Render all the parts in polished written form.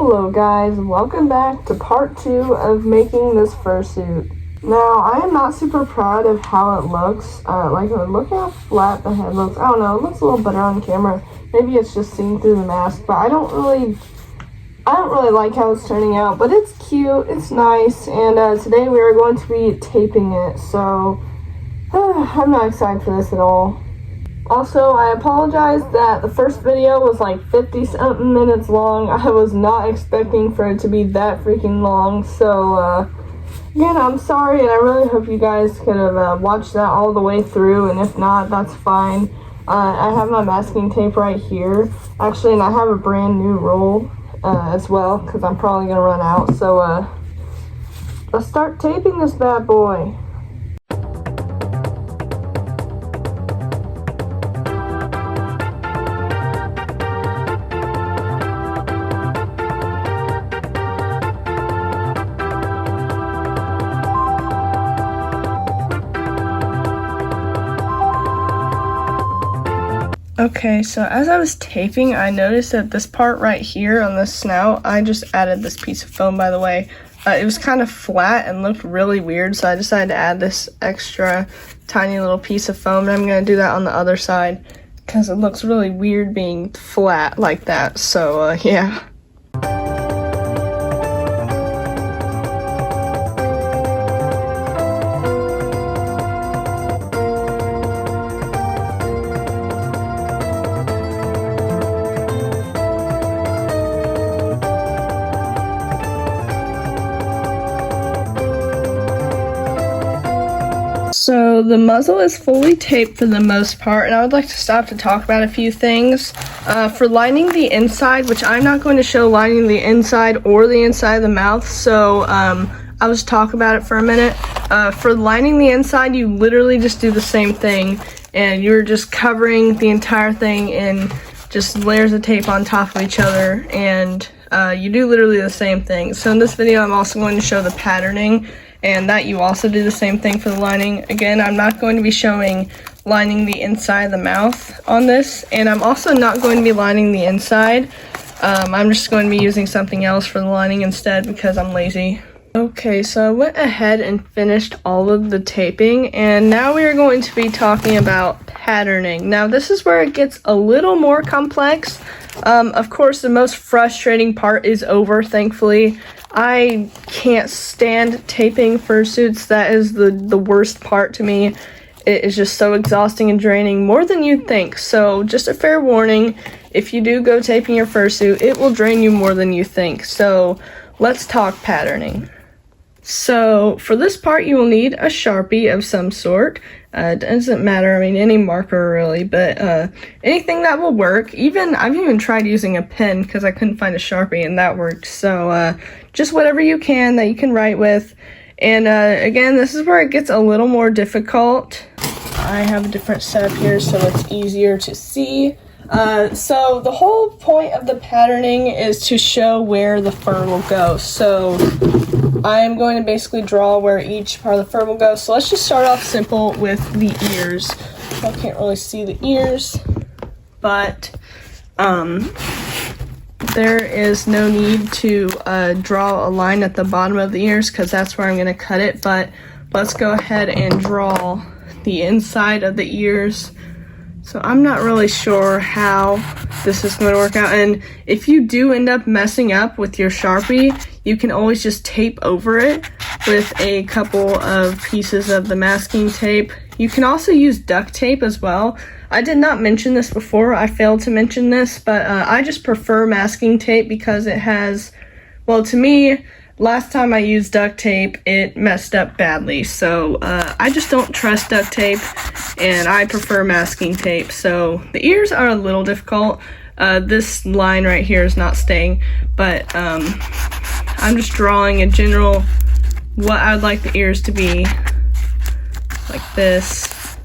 Hello guys, welcome back to part 2 of making this fursuit. Now, I am not super proud of how it looks. Look how flat the head looks. I don't know, it looks a little better on camera. Maybe it's just seen through the mask, but I don't really like how it's turning out, but it's cute, it's nice, and today we are going to be taping it, so I'm not excited for this at all. Also, I apologize that the first video was like 50-something minutes long. I was not expecting for it to be that freaking long, so again, I'm sorry, and I really hope you guys could have watched that all the way through, and if not, that's fine. I have my masking tape right here, actually, and I have a brand new roll as well, because I'm probably going to run out, so let's start taping this bad boy. Okay, so as I was taping, I noticed that this part right here on the snout, I just added this piece of foam, by the way. It was kind of flat and looked really weird, so I decided to add this extra tiny little piece of foam, and I'm going to do that on the other side because it looks really weird being flat like that, so yeah. So the muzzle is fully taped for the most part, and I would like to stop to talk about a few things. For lining the inside, which I'm not going to show lining the inside or the inside of the mouth, so I'll just talk about it for a minute. For lining the inside, you literally just do the same thing, and you're just covering the entire thing in just layers of tape on top of each other, and you do literally the same thing. So in this video, I'm also going to show the patterning, and that you also do the same thing for the lining. Again, I'm not going to be showing lining the inside of the mouth on this, and I'm also not going to be lining the inside. I'm just going to be using something else for the lining instead because I'm lazy. Okay, so I went ahead and finished all of the taping, and now we are going to be talking about patterning. Now, this is where it gets a little more complex. Of course, the most frustrating part is over, thankfully. I can't stand taping fursuits. That is the worst part to me. It is just so exhausting and draining, more than you'd think. So just a fair warning, if you do go taping your fursuit, it will drain you more than you think. So let's talk patterning. So for this part, you will need a Sharpie of some sort. It doesn't matter, I mean, any marker really, but anything that will work. I've even tried using a pen because I couldn't find a Sharpie and that worked. So just whatever you can that you can write with. And again, this is where it gets a little more difficult. I have a different setup here so it's easier to see. So the whole point of the patterning is to show where the fur will go. So I'm going to basically draw where each part of the fur will go. So let's just start off simple with the ears. I can't really see the ears, but there is no need to draw a line at the bottom of the ears because that's where I'm going to cut it. But let's go ahead and draw the inside of the ears. So I'm not really sure how this is going to work out, and if you do end up messing up with your Sharpie, you can always just tape over it with a couple of pieces of the masking tape. You can also use duct tape as well. I did not mention this before, I failed to mention this, but I just prefer masking tape because it has, well, to me, last time I used duct tape, it messed up badly, so I just don't trust duct tape, and I prefer masking tape. So the ears are a little difficult. This line right here is not staying, but I'm just drawing in general what I would like the ears to be, like this.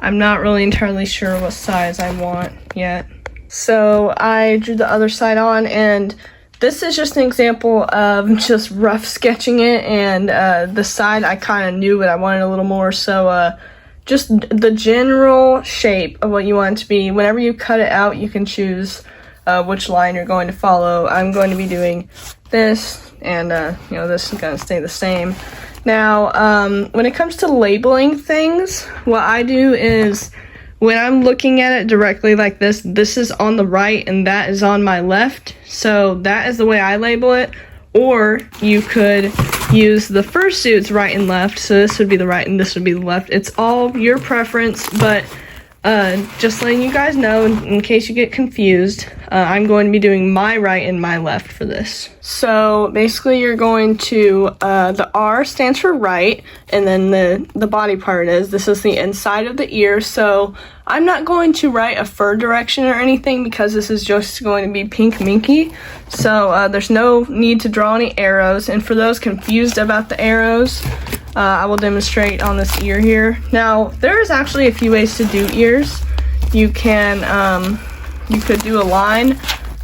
I'm not really entirely sure what size I want yet. So I drew the other side on, and this is just an example of just rough sketching it, and the side I kind of knew what I wanted a little more, so just the general shape of what you want it to be. Whenever you cut it out, you can choose which line you're going to follow. I'm going to be doing this, and this is going to stay the same. Now, when it comes to labeling things, what I do is when I'm looking at it directly like this is on the right and that is on my left. So that is the way I label it. Or you could use the fursuits right and left. So this would be the right and this would be the left. It's all your preference, but just letting you guys know in case you get confused, I'm going to be doing my right and my left for this. So basically you're going to, the R stands for right, and then the body part this is the inside of the ear. So I'm not going to write a fur direction or anything because this is just going to be pink minky. So there's no need to draw any arrows. And for those confused about the arrows, I will demonstrate on this ear here. Now, there is actually a few ways to do ears. You can, you could do a line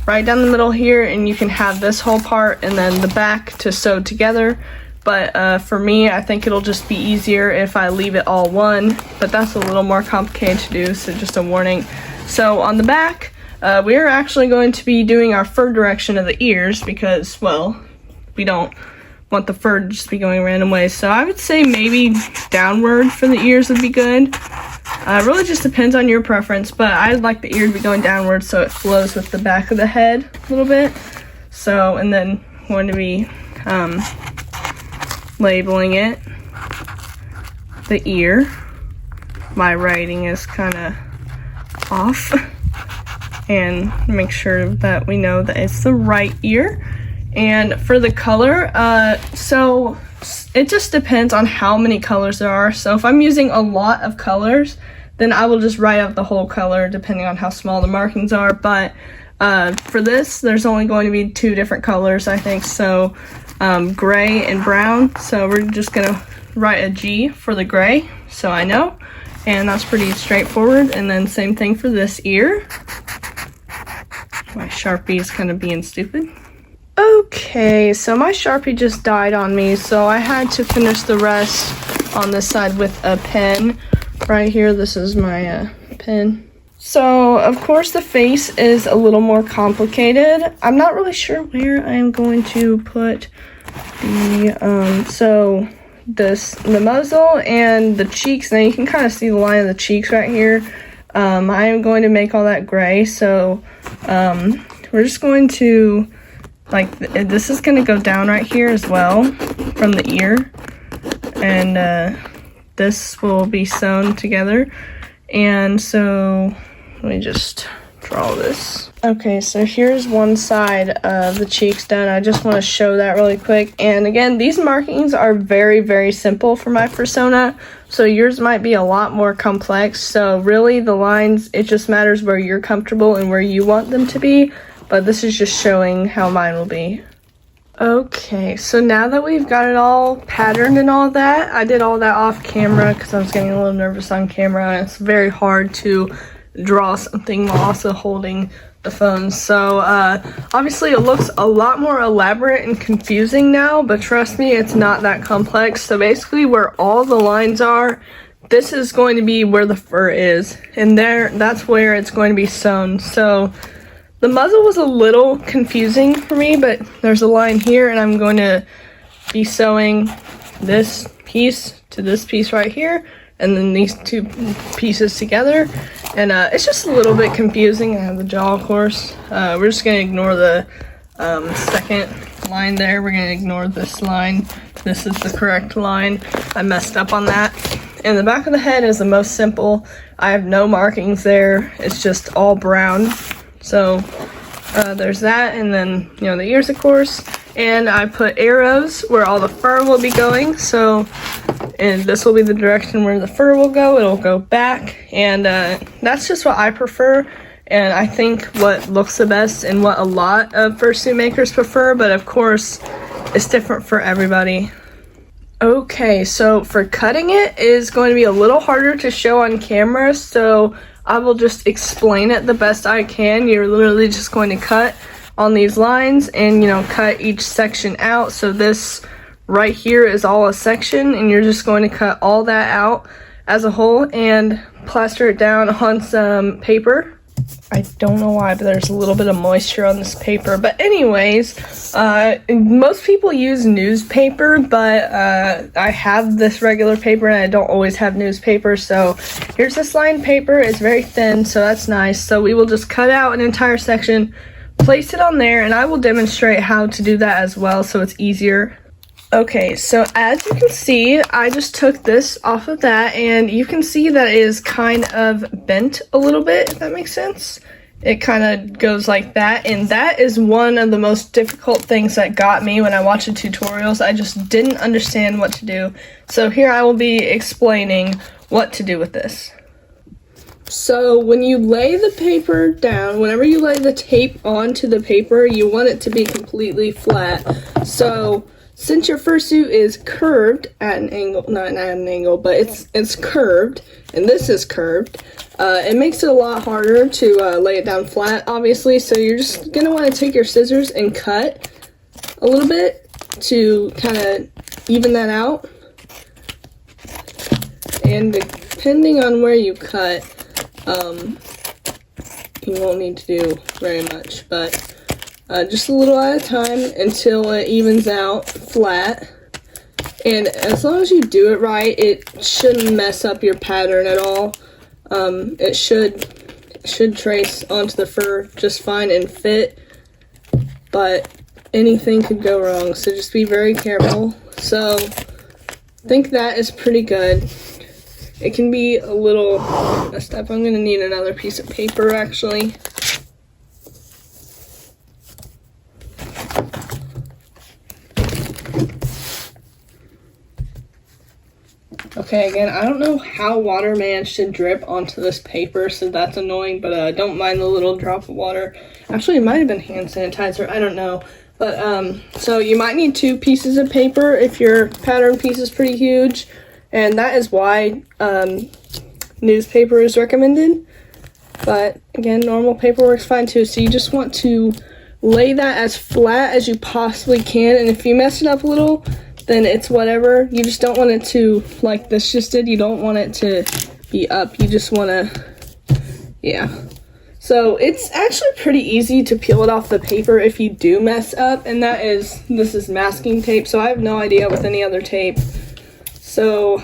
right down the middle here, and you can have this whole part and then the back to sew together. But for me, I think it'll just be easier if I leave it all one, but that's a little more complicated to do, so just a warning. So on the back, we are actually going to be doing our fur direction of the ears because, well, we don't want the fur to just be going random ways. So I would say maybe downward for the ears would be good. It really just depends on your preference, but I'd like the ear to be going downward so it flows with the back of the head a little bit. So, and then I'm going to be labeling it, the ear. My writing is kind of off, and make sure that we know that it's the right ear. And for the color, so it just depends on how many colors there are. So if I'm using a lot of colors, then I will just write out the whole color depending on how small the markings are. But for this, there's only going to be 2 different colors, I think. So gray and brown. So we're just gonna write a G for the gray, so I know. And that's pretty straightforward. And then same thing for this ear. My Sharpie is kind of being stupid. Okay, so my Sharpie just died on me, so I had to finish the rest on this side with a pen. Right here, this is my pen. So, of course, the face is a little more complicated. I'm not really sure where I'm going to put the, the muzzle and the cheeks. Now, you can kind of see the line of the cheeks right here. I am going to make all that gray, so we're just going to, like, this is going to go down right here as well from the ear, and this will be sewn together. And so let me just draw this. Okay, so here's one side of the cheeks done. I just want to show that really quick. And again, these markings are very, very simple for my persona, so yours might be a lot more complex. So really the lines, it just matters where you're comfortable and where you want them to be. But this is just showing how mine will be. Okay, so now that we've got it all patterned and all that, I did all that off camera because I was getting a little nervous on camera, and it's very hard to draw something while also holding the phone. So obviously it looks a lot more elaborate and confusing now, but trust me, it's not that complex. So basically where all the lines are, this is going to be where the fur is, and that's where it's going to be sewn. So the muzzle was a little confusing for me, but there's a line here, and I'm going to be sewing this piece to this piece right here, and then these 2 pieces together. And it's just a little bit confusing. I have the jaw, of course. We're just going to ignore the second line there. We're going to ignore this line. This is the correct line. I messed up on that. And the back of the head is the most simple. I have no markings there. It's just all brown. So there's that, and then, you know, the ears, of course. And I put arrows where all the fur will be going. So, and this will be the direction where the fur will go. It'll go back, and that's just what I prefer. And I think what looks the best and what a lot of fursuit makers prefer, but of course, it's different for everybody. Okay, so for cutting it is going to be a little harder to show on camera, so I will just explain it the best I can. You're literally just going to cut on these lines and, you know, cut each section out. So this right here is all a section, and you're just going to cut all that out as a whole and plaster it down on some paper. I don't know why, but there's a little bit of moisture on this paper. But anyways, most people use newspaper, but I have this regular paper and I don't always have newspaper. So here's this lined paper. It's very thin, so that's nice. So we will just cut out an entire section, place it on there, and I will demonstrate how to do that as well so it's easier. Okay, so as you can see, I just took this off of that, and you can see that it is kind of bent a little bit, if that makes sense. It kind of goes like that, and that is one of the most difficult things that got me when I watched the tutorials. I just didn't understand what to do. So here I will be explaining what to do with this. So when you lay the paper down, whenever you lay the tape onto the paper, you want it to be completely flat. So since your fursuit is curved at an angle, not at an angle, but it's curved, and this is curved, it makes it a lot harder to lay it down flat, obviously. So you're just gonna want to take your scissors and cut a little bit to kind of even that out. And depending on where you cut, you won't need to do very much, but just a little at a time until it evens out flat. And as long as you do it right, it shouldn't mess up your pattern at all. It should trace onto the fur just fine and fit, but anything could go wrong, so just be very careful. So I think that is pretty good. It can be a little messed up. I'm gonna need another piece of paper actually. Okay, again, I don't know how water managed to drip onto this paper, so that's annoying, but don't mind the little drop of water. Actually, it might have been hand sanitizer, I don't know. But, so you might need 2 pieces of paper if your pattern piece is pretty huge, and that is why newspaper is recommended. But, again, normal paper works fine too, so you just want to lay that as flat as you possibly can, and if you mess it up a little, then it's whatever. You just don't want it to, like this just did, you don't want it to be up. You just want to, yeah. So it's actually pretty easy to peel it off the paper if you do mess up, and this is masking tape, so I have no idea with any other tape. So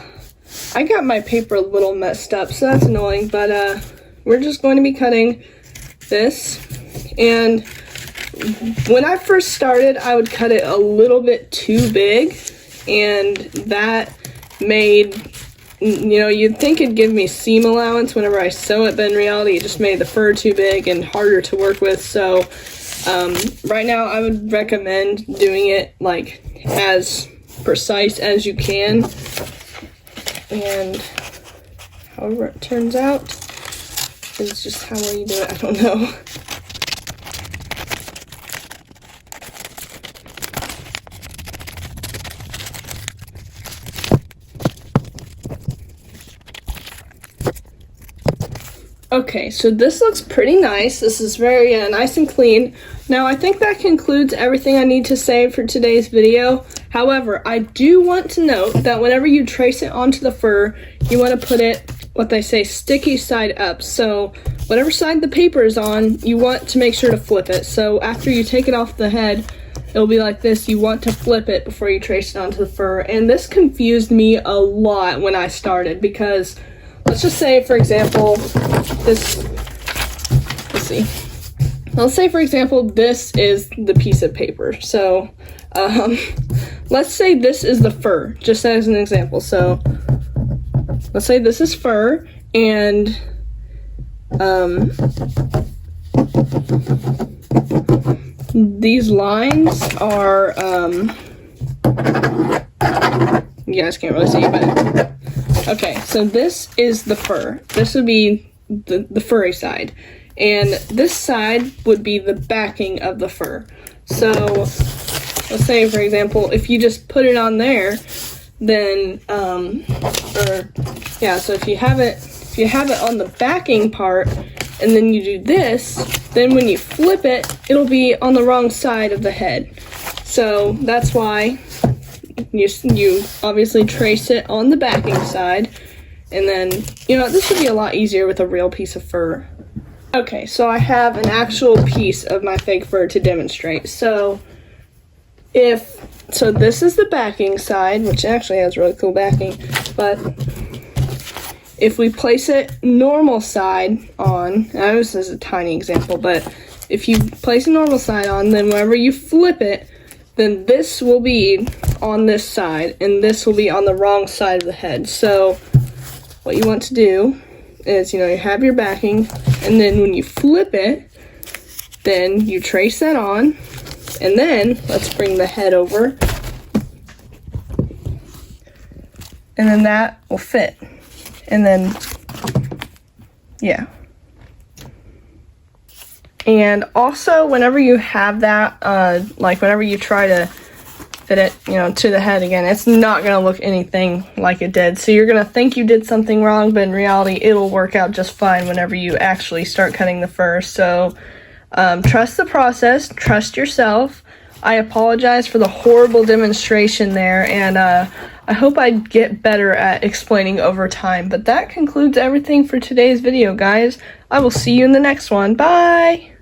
I got my paper a little messed up, so that's annoying, but we're just going to be cutting this. And when I first started, I would cut it a little bit too big, and that made, you know, you'd think it'd give me seam allowance whenever I sew it, but in reality it just made the fur too big and harder to work with. So right now I would recommend doing it like as precise as you can, and however it turns out is just how well you do it. I don't know. Okay, so this looks pretty nice. This is very nice and clean. Now, I think that concludes everything I need to say for today's video. However, I do want to note that whenever you trace it onto the fur, you want to put it, what they say, sticky side up. So whatever side the paper is on, you want to make sure to flip it. So after you take it off the head, it'll be like this. You want to flip it before you trace it onto the fur. And this confused me a lot when I started, because let's just say, for example, let's say, for example, this is the piece of paper. So, let's say this is the fur, just as an example. So, let's say this is fur, and, these lines are, you guys can't really see, but okay, so this is the fur. This would be the furry side. And this side would be the backing of the fur. So, let's say, for example, if you just put it on there, then, so if you have it on the backing part, and then you do this, then when you flip it, it'll be on the wrong side of the head. So, that's why you obviously trace it on the backing side, and then, you know, this would be a lot easier with a real piece of fur. Okay, so I have an actual piece of my fake fur to demonstrate. So this is the backing side, which actually has really cool backing, but if we place it normal side on, I know this is a tiny example, but if you place a normal side on, then whenever you flip it, then this will be on this side, and this will be on the wrong side of the head. So what you want to do is, you have your backing, and then when you flip it, then you trace that on, and then let's bring the head over, and then that will fit. And then, yeah. And also, whenever you have that, like whenever you try to fit it, to the head again, it's not going to look anything like it did. So you're going to think you did something wrong, but in reality, it'll work out just fine whenever you actually start cutting the fur. So trust the process, trust yourself. I apologize for the horrible demonstration there, and I hope I get better at explaining over time. But that concludes everything for today's video, guys. I will see you in the next one. Bye!